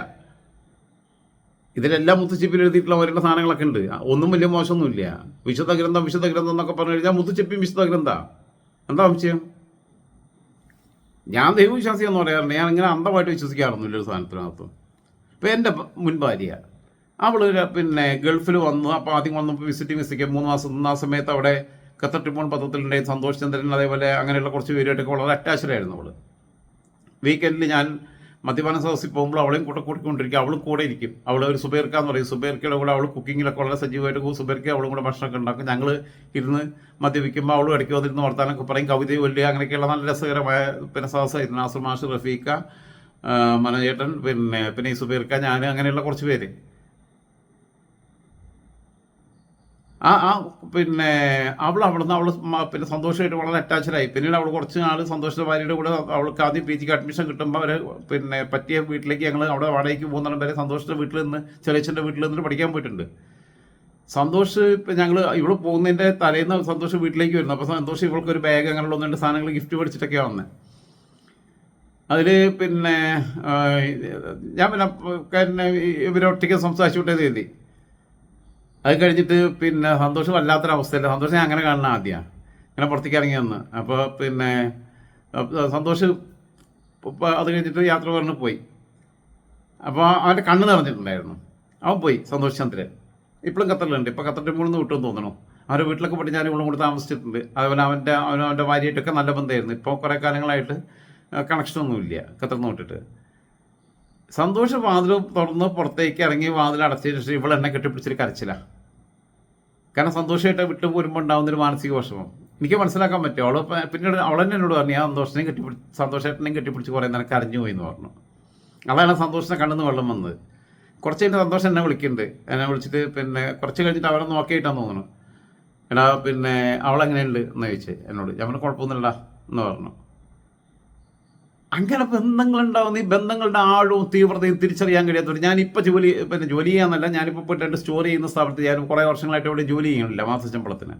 ഇതിലെല്ലാം മുത്തുച്ചിപ്പിൽ എഴുതിയിട്ടുള്ള ഓരോ സാധനങ്ങളൊക്കെ ഉണ്ട്, ഒന്നും വലിയ മോശമൊന്നുമില്ല. വിശുദ്ധ ഗ്രന്ഥം എന്നൊക്കെ പറഞ്ഞു കഴിഞ്ഞാൽ മുത്തുച്ചിപ്പിയും വിശുദ്ധ ഗ്രന്ഥ, എന്താ സംശയം? ഞാൻ ദൈവവിശ്വാസിയെന്ന് പറയാറുണ്ട്. ഞാൻ ഇങ്ങനെ അന്ധമായിട്ട് വിശ്വസിക്കാറൊന്നുമില്ല ഒരു സാധനത്തിനകത്തും. ഇപ്പോൾ എൻ്റെ മുൻ ഭാര്യ, അവൾ പിന്നെ ഗൾഫിൽ വന്നു. അപ്പോൾ ആദ്യം വന്നപ്പോൾ വിസിറ്റിംഗ് 3 മാസം നിന്ന ആ സമയത്ത് അവിടെ ഖത്തർ ട്രിബ്യൂൺ പത്രത്തിലുണ്ടായി സന്തോഷ് ചന്ദ്രൻ, അതേപോലെ അങ്ങനെയുള്ള കുറച്ച് പേരുമായിട്ടൊക്കെ വളരെ അറ്റാച്ച്ഡ് ആയിരുന്നു അവൾ. വീക്കെൻഡിൽ ഞാൻ മദ്യപാന സദസ്സിൽ പോകുമ്പോൾ അവളെയും കൂട്ടിക്കൊണ്ടിരിക്കും, അവളും കൂടെ ഇരിക്കും. അവൾ ഒരു സുബേർക്ക എന്ന് പറയും, സുബേർക്കയുടെ കൂടെ അവൾ കുക്കിങ്ങിലൊക്കെ വളരെ സജീവമായിട്ട് പോകും. സുബേർക്ക അവളും കൂടെ ഭക്ഷണമൊക്കെ ഉണ്ടാക്കും. ഞങ്ങൾ ഇരുന്ന് മദ്യപിക്കുമ്പോൾ അവളും ഇടയ്ക്ക് വന്നിരുന്ന് വർത്താനൊക്കെ പറയും, കവിത കൊല്ലുക, അങ്ങനെയൊക്കെയുള്ള നല്ല രസകരമായ പിന്നെ സദസ്സായിരുന്നു. നാസർ മാഷ്, റഫീക്ക, മനോജേട്ടൻ, പിന്നെ ഈ സുബേർക്ക, ഞാൻ, അങ്ങനെയുള്ള കുറച്ച് പേര്. പിന്നെ അവിടുന്ന് അവൾ പിന്നെ സന്തോഷമായിട്ട് വളരെ അറ്റാച്ച്ഡായി. പിന്നീട് അവൾ കുറച്ച് നാൾ സന്തോഷിൻ്റെ ഭാര്യയുടെ കൂടെ അവൾക്ക് ആദ്യം PG അഡ്മിഷൻ കിട്ടുമ്പോൾ അവർ പിന്നെ പറ്റിയ വീട്ടിലേക്ക് ഞങ്ങൾ അവിടെ വാടകയ്ക്ക് പോകുന്ന വരെ സന്തോഷിൻ്റെ വീട്ടിൽ നിന്ന്, ചെറിയച്ഛൻ്റെ വീട്ടിൽ നിന്ന് പഠിക്കാൻ പോയിട്ടുണ്ട്. സന്തോഷ് ഇപ്പം ഞങ്ങൾ ഇവിടെ പോകുന്നതിൻ്റെ തലേന്ന് സന്തോഷ് വീട്ടിലേക്ക് വരുന്നു. അപ്പോൾ സന്തോഷ് ഇവൾക്കൊരു ബാഗ് അങ്ങനെയുള്ള 1-2 സാധനങ്ങൾ ഗിഫ്റ്റ് മേടിച്ചിട്ടൊക്കെയാണ് വന്നത്. അതിൽ പിന്നെ ഞാൻ പിന്നെ ഇവരൊറ്റയ്ക്ക് സംസാരിച്ചുകൊണ്ടേ എഴുതി. അത് കഴിഞ്ഞിട്ട് പിന്നെ സന്തോഷം വല്ലാത്തൊരവസ്ഥയില്ല. സന്തോഷം ഞാൻ അങ്ങനെ കാണുന്ന ആദ്യമാണ്, ഇങ്ങനെ പുറത്തേക്ക് ഇറങ്ങി വന്ന്. അപ്പോൾ പിന്നെ സന്തോഷ് അത് കഴിഞ്ഞിട്ട് യാത്ര പറഞ്ഞ് പോയി. അപ്പോൾ അവൻ്റെ കണ്ണ് നിറഞ്ഞിട്ടുണ്ടായിരുന്നു. അവൻ പോയി, സന്തോഷ് ചന്ദ്രൻ. ഇപ്പോഴും ഖത്തറിലുണ്ട്. ഇപ്പോൾ ഖത്തർ ട്രിബ്യൂണിൽ നിന്ന് വിട്ടുമെന്ന് തോന്നണു. അവരുടെ വീട്ടിലൊക്കെ പോയിട്ട് ഞാൻ ഇവളും കൂടെ താമസിച്ചിട്ടുണ്ട്. അതുപോലെ അവൻ്റെ ഭാര്യയായിട്ടൊക്കെ നല്ല ബന്ധമായിരുന്നു. ഇപ്പോൾ കുറേ കാലങ്ങളായിട്ട് കണക്ഷനൊന്നുമില്ല ഖത്തറിൽ നിന്ന് വിട്ടിട്ട്. സന്തോഷ് വാതിൽ തുറന്ന് പുറത്തേക്ക് ഇറങ്ങി വാതിൽ അടച്ചതിന് ശേഷം ഇവൾ എന്നെ കെട്ടിപ്പിടിച്ചൊരു കരച്ചില്ല. കാരണം സന്തോഷമായിട്ട് വിട്ടു പോരുമ്പോൾ ഉണ്ടാകുന്നൊരു മാനസിക വിഷമം എനിക്ക് മനസ്സിലാക്കാൻ പറ്റും. അവൾ പിന്നീട് അവൾ തന്നെ എന്നോട് പറഞ്ഞു, ഞാൻ സന്തോഷേട്ടനെയും കെട്ടിപ്പിടിച്ച് കുറേ നേരം കരഞ്ഞു പോയി എന്ന് പറഞ്ഞു. അതാണ് സന്തോഷിനെ കണ്ണെന്ന് വെള്ളം വന്നത്. കുറച്ച് കഴിഞ്ഞ് സന്തോഷം എന്നെ വിളിക്കുന്നുണ്ട്. എന്നെ വിളിച്ചിട്ട് പിന്നെ കുറച്ച് കഴിഞ്ഞിട്ട് അവരെ നോക്കിയിട്ടാന്ന് തോന്നുന്നു. എടാ പിന്നെ അവളെങ്ങനെയുണ്ട് എന്ന് ചോദിച്ചു എന്നോട്. ഞാൻ കുഴപ്പമൊന്നുമില്ലടാ എന്ന് പറഞ്ഞു. അങ്ങനെ ബന്ധങ്ങളുണ്ടാവുന്ന ഈ ബന്ധങ്ങളുടെ ആഴവും തീവ്രതയും തിരിച്ചറിയാൻ കഴിയാത്തവർ. ഞാനിപ്പോൾ ജോലി ചെയ്യാന്നല്ല, ഞാനിപ്പോൾ പോയിട്ട് 2 സ്റ്റോർ ചെയ്യുന്ന സ്ഥാപനത്തിൽ ഞാൻ കുറേ വർഷങ്ങളായിട്ട് ഇവിടെ ജോലി ചെയ്യണില്ല മാസശമ്പളത്തിന്.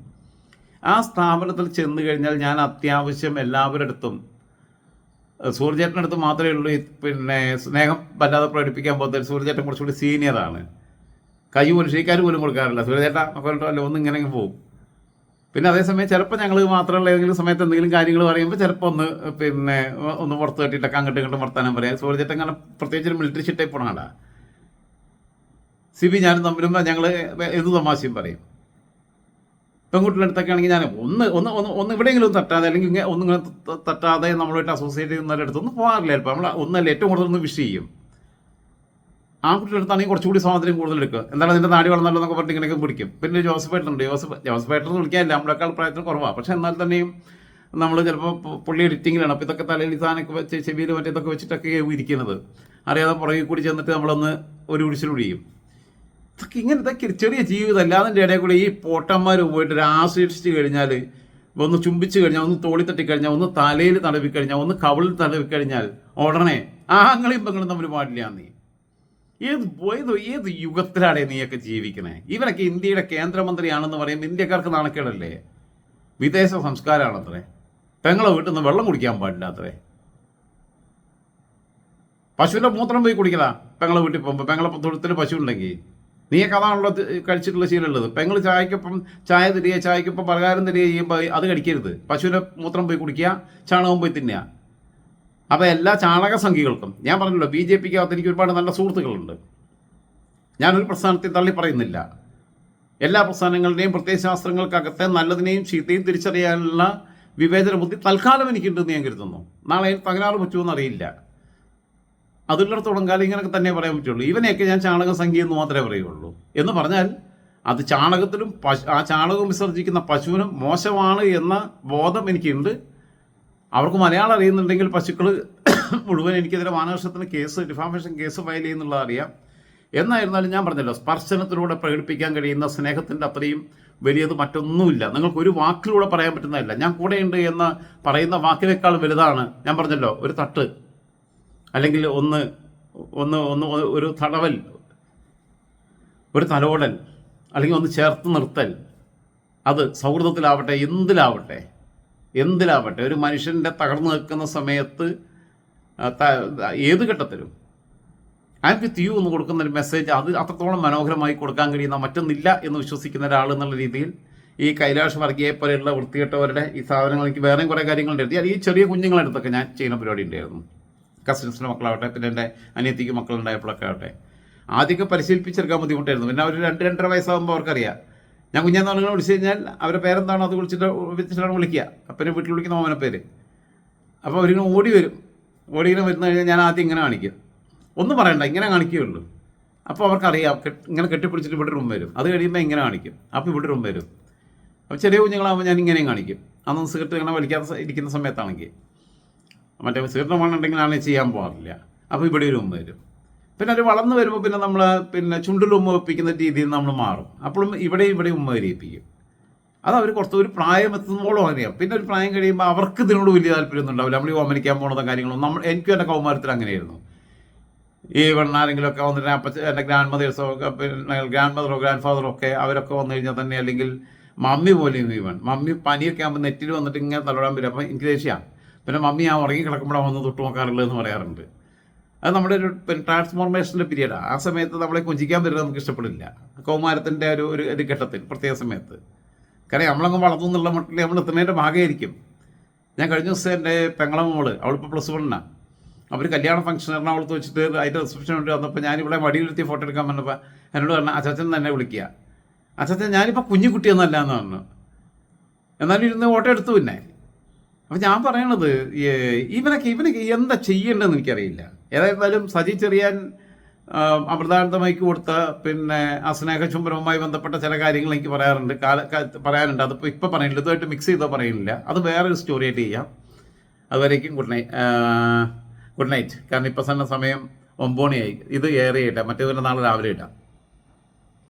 ആ സ്ഥാപനത്തിൽ ചെന്ന് കഴിഞ്ഞാൽ ഞാൻ അത്യാവശ്യം എല്ലാവരുടെ അടുത്തും, സൂര്യചേട്ടൻ്റെ അടുത്ത് മാത്രമേ ഉള്ളൂ പിന്നെ സ്നേഹം വല്ലാതെ പ്രകടിപ്പിക്കാൻ പോകുന്നത്. സൂര്യചേട്ടൻ കുറച്ചുകൂടി സീനിയറാണ്. കൈ പോലും ഷെയ്ക്കാർ പോലും കൊടുക്കാറില്ല. സൂര്യചേട്ടൻ അല്ല ഒന്ന് ഇങ്ങനെ പോകും. പിന്നെ അതേസമയം ചിലപ്പോൾ ഞങ്ങൾ മാത്രമുള്ള ഏതെങ്കിലും സമയത്ത് എന്തെങ്കിലും കാര്യങ്ങൾ പറയുമ്പോൾ ചിലപ്പോൾ ഒന്ന് പുറത്ത് കെട്ടിയിട്ടൊക്കെ അങ്ങോട്ടും ഇങ്ങോട്ടും വർത്താനം പറയാം. സൂര്യചേട്ടൻ അങ്ങനെ പ്രത്യേകിച്ച് മിലിറ്ററി ഷിപ്പ് ടൈപ്പ് പോണാടാ. സിബി ഞാനും തമ്മിലും ഞങ്ങൾ എന്ത് തമാശയും പറയും. പെൺകുട്ടികളുടെ അടുത്തൊക്കെ ആണെങ്കിൽ ഞാൻ ഒന്ന് ഇവിടെയെങ്കിലും തട്ടാതെ, അല്ലെങ്കിൽ ഒന്നിങ്ങനെ തട്ടാതെ നമ്മളുമായിട്ട് അസോസിയേറ്റ് ചെയ്യുന്നവരുടെ അടുത്തൊന്നും പോകാറില്ല. ചിലപ്പോൾ നമ്മൾ ഒന്നല്ല ഏറ്റവും കൂടുതലൊന്ന് വിഷ് ചെയ്യും. ആൺകുട്ടിയുടെ അടുത്താണെങ്കിൽ കുറച്ചുകൂടി സ്വാതന്ത്ര്യം കൂടുതൽ എടുക്കുക. എന്താണ് അതിൻ്റെ നാടി വളർന്നല്ലോ എന്നൊക്കെ പറഞ്ഞിട്ട് ഇങ്ങനെയൊക്കെ പിടിക്കും. പിന്നെ ജോസഫ് ഏട്ടനുണ്ട്. ജോസഫ് ഏട്ടൻ വിളിക്കാനില്ല, നമ്മളെക്കാൾ പ്രായത്തിൽ കുറവാണ്. പക്ഷേ എന്നാൽ തന്നെയും നമ്മൾ ചിലപ്പോൾ പുള്ളി എഡിറ്റിങ്ങിലാണ്. അപ്പോൾ ഇതൊക്കെ തലയിൽ സാധനമൊക്കെ വെച്ച് ചെവിയിൽ മറ്റേതൊക്കെ വെച്ചിട്ടൊക്കെ ഇരിക്കുന്നത്. അറിയാതെ പുറകിൽ കൂടി ചെന്നിട്ട് നമ്മളൊന്ന് ഒരു കുടിച്ചിലൊടിയും. ഇതൊക്കെ ചെറിയ ജീവിതം. അതിൻ്റെ ഇടയിൽ കൂടി ഈ പോട്ടന്മാർ പോയിട്ട് ആശ്രയിച്ച് കഴിഞ്ഞാൽ, ഒന്ന് ചുംബിച്ച് കഴിഞ്ഞാൽ, ഒന്ന് തോളി തട്ടിക്കഴിഞ്ഞാൽ, ഒന്ന് തലയിൽ തടവിക്കഴിഞ്ഞാൽ, ഒന്ന് കവിളിൽ തടവിക്കഴിഞ്ഞാൽ ഉടനെ ആങ്ങളെയും പെങ്ങളും തമ്മിൽ പാടില്ല. ഏത് യുഗത്തിലാണ് നീയൊക്കെ ജീവിക്കണേ? ഇവരൊക്കെ ഇന്ത്യയുടെ കേന്ദ്രമന്ത്രിയാണെന്ന് പറയുമ്പോൾ ഇന്ത്യക്കാർക്ക് നാണക്കേടല്ലേ? വിദേശ സംസ്കാരമാണത്രേ. പെങ്ങളെ വീട്ടിൽ നിന്ന് വെള്ളം കുടിക്കാൻ പാടില്ല അത്രേ. പശുവിൻ്റെ മൂത്രം പോയി കുടിക്കലാ പെങ്ങളെ വീട്ടിൽ പോകുമ്പോൾ. പെങ്ങളെ തൊഴുത്തിൽ പശു ഉണ്ടെങ്കിൽ നീയൊക്കെ അതാണല്ലോ കഴിച്ചിട്ടുള്ള ശീലമുള്ളത്. പെങ്ങൾ ചായ തരിക, ചായക്കൊപ്പം പലഹാരം തരിക ചെയ്യുമ്പോൾ അത് കഴിക്കരുത്. പശുവിൻ്റെ മൂത്രം പോയി കുടിക്കുക, ചാണകം പോയി തിന്നുക. അപ്പോൾ എല്ലാ ചാണക സംഖ്യകൾക്കും ഞാൻ പറഞ്ഞല്ലോ, BJPക്ക് അകത്ത് എനിക്ക് ഒരുപാട് നല്ല സുഹൃത്തുക്കളുണ്ട്. ഞാനൊരു പ്രസ്ഥാനത്തെ തള്ളി പറയുന്നില്ല. എല്ലാ പ്രസ്ഥാനങ്ങളുടെയും പ്രത്യയശാസ്ത്രങ്ങൾക്കകത്തെ നല്ലതിനെയും ചീത്തയും തിരിച്ചറിയാനുള്ള വിവേചന ബുദ്ധി തൽക്കാലം എനിക്കുണ്ടെന്ന് ഞാൻ കരുതുന്നു. നാളെ എനിക്ക് തകരാറ് പറ്റുമെന്ന് അറിയില്ല. അതുള്ളിടത്തോളം കാലം ഇങ്ങനെയൊക്കെ തന്നെ പറയാൻ പറ്റുള്ളൂ. ഇവനെയൊക്കെ ഞാൻ ചാണക സംഖ്യ എന്ന് മാത്രമേ പറയുള്ളൂ. എന്ന് പറഞ്ഞാൽ അത് ചാണകത്തിലും ആ ചാണകം വിസർജിക്കുന്ന പശുവിനും മോശമാണ് എന്ന ബോധം എനിക്കുണ്ട്. അവർക്ക് മലയാളം അറിയുന്നുണ്ടെങ്കിൽ പശുക്കൾ മുഴുവൻ എനിക്കെതിരെ മാനനഷ്ടത്തിന് ഡിഫാമേഷൻ കേസ് ഫയൽ ചെയ്യുന്നുള്ളത് അറിയാം. എന്നായിരുന്നാലും ഞാൻ പറഞ്ഞല്ലോ, സ്പർശനത്തിലൂടെ പ്രകടിപ്പിക്കാൻ കഴിയുന്ന സ്നേഹത്തിൻ്റെ അത്രയും വലിയത് മറ്റൊന്നുമില്ല. നിങ്ങൾക്കൊരു വാക്കിലൂടെ പറയാൻ പറ്റുന്നതല്ല. ഞാൻ കൂടെയുണ്ട് എന്ന് പറയുന്ന വാക്കിനേക്കാൾ വലുതാണ് ഞാൻ പറഞ്ഞല്ലോ ഒരു തട്ട്, അല്ലെങ്കിൽ ഒരു തടവൽ, ഒരു തലോടൽ, അല്ലെങ്കിൽ ഒന്ന് ചേർത്ത് നിർത്തൽ. അത് സൗഹൃദത്തിലാവട്ടെ, എന്തിലാവട്ടെ ഒരു മനുഷ്യൻ്റെ തകർന്നു നിൽക്കുന്ന സമയത്ത് ഏത് ഘട്ടത്തിലും ഐ എം വിത്ത് യു എന്ന് കൊടുക്കുന്ന ഒരു മെസ്സേജ് അത് അത്രത്തോളം മനോഹരമായി കൊടുക്കാൻ കഴിയുന്ന മറ്റൊന്നില്ല എന്ന് വിശ്വസിക്കുന്ന ഒരാൾ എന്നുള്ള രീതിയിൽ ഈ കൈലാഷ് വർഗീയെ പോലെയുള്ള വൃത്തികെട്ടവരുടെ ഈ സാധനങ്ങൾ എനിക്ക് വേറെയും കുറേ കാര്യങ്ങളുണ്ടായിരുന്നു. അത് ഈ ചെറിയ കുഞ്ഞുങ്ങളടുത്തൊക്കെ ഞാൻ ചെയ്യുന്ന പരിപാടി ഉണ്ടായിരുന്നു. കസിൻസിൻ്റെ മക്കളാവട്ടെ, പിന്നെ എൻ്റെ അനിയത്തിക്ക് മക്കളുണ്ടായപ്പോഴൊക്കെ ആവട്ടെ, ആദ്യമൊക്കെ പരിശീലിപ്പിച്ചെടുക്കാൻ ബുദ്ധിമുട്ടായിരുന്നു. പിന്നെ അവർ 2-2.5 വയസ്സാകുമ്പോൾ അവർക്കറിയാം. ഞാൻ കുഞ്ഞെന്ന് പറഞ്ഞാൽ വിളിച്ചു കഴിഞ്ഞാൽ അവരുടെ പേരെന്താണോ അത് വിളിച്ചിട്ടാണ് വിളിക്കുക. അപ്പനെ വീട്ടിൽ വിളിക്കുന്ന മോനെ പേര്. അപ്പോൾ അവരിങ്ങനെ ഓടി വരും. ഓടിങ്ങനെ വരുന്ന കഴിഞ്ഞാൽ ഞാൻ ആദ്യം ഇങ്ങനെ കാണിക്കും. ഒന്നും പറയണ്ട, ഇങ്ങനെ കാണിക്കുകയുള്ളൂ. അപ്പോൾ അവർക്കറിയാം ഇങ്ങനെ കെട്ടിപ്പിടിച്ചിട്ട് ഇവിടെ റൂം വരും. അത് കഴിയുമ്പോൾ ഇങ്ങനെ കാണിക്കും. അപ്പോൾ ഇവിടെ റൂം വരും. അപ്പോൾ ചെറിയ കുഞ്ഞുങ്ങളാകുമ്പോൾ ഞാൻ ഇങ്ങനെയും കാണിക്കും. അന്ന് സിഗരറ്റ് ഇങ്ങനെ വലിക്കാതെ ഇരിക്കുന്ന സമയത്താണെങ്കിൽ, മറ്റേ സിഗരറ്റ് മണ്ണുണ്ടെങ്കിലാണ് ചെയ്യാൻ പോകാറില്ല. അപ്പോൾ ഇവിടെ ഒരു ഉമ്മ വരും. പിന്നെ അത് വളർന്നു വരുമ്പോൾ പിന്നെ നമ്മൾ ചുണ്ടിൽ ഉമ്മ വെപ്പിക്കുന്ന രീതിയിൽ നമ്മൾ മാറും. അപ്പോഴും ഇവിടെ ഉമ്മ വരിയിപ്പിക്കും. അത് അവർ കുറച്ചൊരു പ്രായം എത്തുമ്പോഴും അറിയാം. പിന്നെ ഒരു പ്രായം കഴിയുമ്പോൾ അവർക്ക് ഇതിനോട് വലിയ താല്പര്യമൊന്നും ഉണ്ടാവില്ല. നമ്മൾ ഈ ഓമനിക്കാൻ പോകുന്ന കാര്യങ്ങളും എനിക്കും എൻ്റെ കൗമാരത്തിൽ അങ്ങനെയായിരുന്നു. ഈ ആരെങ്കിലുമൊക്കെ വന്നിട്ട് എൻ്റെ ഗ്രാൻഡ് മദേഴ്സോ പിന്നെ ഗ്രാൻഡ് മദറോ ഗ്രാൻഡ് ഫാദറോ ഒക്കെ അവരൊക്കെ വന്നു കഴിഞ്ഞാൽ തന്നെ, അല്ലെങ്കിൽ മമ്മി പോലെയും മമ്മി പനിയൊക്കെ ആകുമ്പോൾ നെറ്റിൽ വന്നിട്ട് ഇങ്ങനെ തലോടാൻ വരും. അപ്പോൾ എനിക്ക് ദേഷ്യമാണ്. പിന്നെ മമ്മി ആ ഉറങ്ങി കിടക്കുമ്പോഴാണ് വന്ന് തൊട്ട് നോക്കാറുള്ളതെന്ന് പറയാറുണ്ട്. അത് നമ്മുടെ ഒരു ട്രാൻസ്ഫോർമേഷൻ്റെ പീരീഡാണ്. ആ സമയത്ത് നമ്മളെ കൊഞ്ചിക്കാൻ വരുന്നത് നമുക്ക് ഇഷ്ടപ്പെടില്ല. കൗമാരത്തിൻ്റെ ഒരു ഘട്ടത്തിൽ പ്രത്യേക സമയത്ത്. കാരണം നമ്മളങ്ങ് വളർന്നു എന്നുള്ള മട്ടിൽ നമ്മൾ എത്തുന്നതിൻ്റെ ഭാഗമായിരിക്കും. ഞാൻ കഴിഞ്ഞ ദിവസം എൻ്റെ പെങ്ങളെ മോള്, അവളിപ്പോൾ +1 അവർ കല്യാണ ഫംഗ്ഷൻ എറണാകുളത്ത് വെച്ചിട്ട് അതിൻ്റെ റിസപ്ഷൻ വേണ്ടി വന്നപ്പോൾ ഞാനിവിടെ വടിയിലെത്തി ഫോട്ടോ എടുക്കാൻ വന്നപ്പോൾ എന്നോട് പറഞ്ഞു, അച്ചാച്ചൻ തന്നെ വിളിക്കുക. അച്ചാച്ചൻ ഞാനിപ്പോൾ കുഞ്ഞുകുട്ടിയൊന്നല്ല എന്ന് പറഞ്ഞു. എന്നാലും ഇരുന്ന് ഫോട്ടോ എടുത്തു. പിന്നെ അപ്പം ഞാൻ പറയണത് ഇവനൊക്കെ എന്താ ചെയ്യേണ്ടതെന്ന് എനിക്കറിയില്ല. ഏതായിരുന്നാലും സജി ചെറിയാൻ അമൃതാനന്ദമയ്ക്ക് കൊടുത്ത പിന്നെ ആ സ്നേഹചുംബനവുമായി ബന്ധപ്പെട്ട ചില കാര്യങ്ങൾ എനിക്ക് പറയാനുണ്ട്. അതിപ്പോൾ ഇപ്പോൾ പറയുന്നില്ല, ഇതുമായിട്ട് മിക്സ് ചെയ്തോ പറയുന്നില്ല. അത് വേറൊരു സ്റ്റോറി ആയിട്ട് ചെയ്യാം. അതുവരേക്കും ഗുഡ് നൈറ്റ്. കാരണം ഇപ്പം തന്നെ സമയം 9 മണിയായി. ഇത് ഏറെ ഇട്ടാം, മറ്റേതുപോലെ നാളെ രാവിലെ ഇട്ടാം.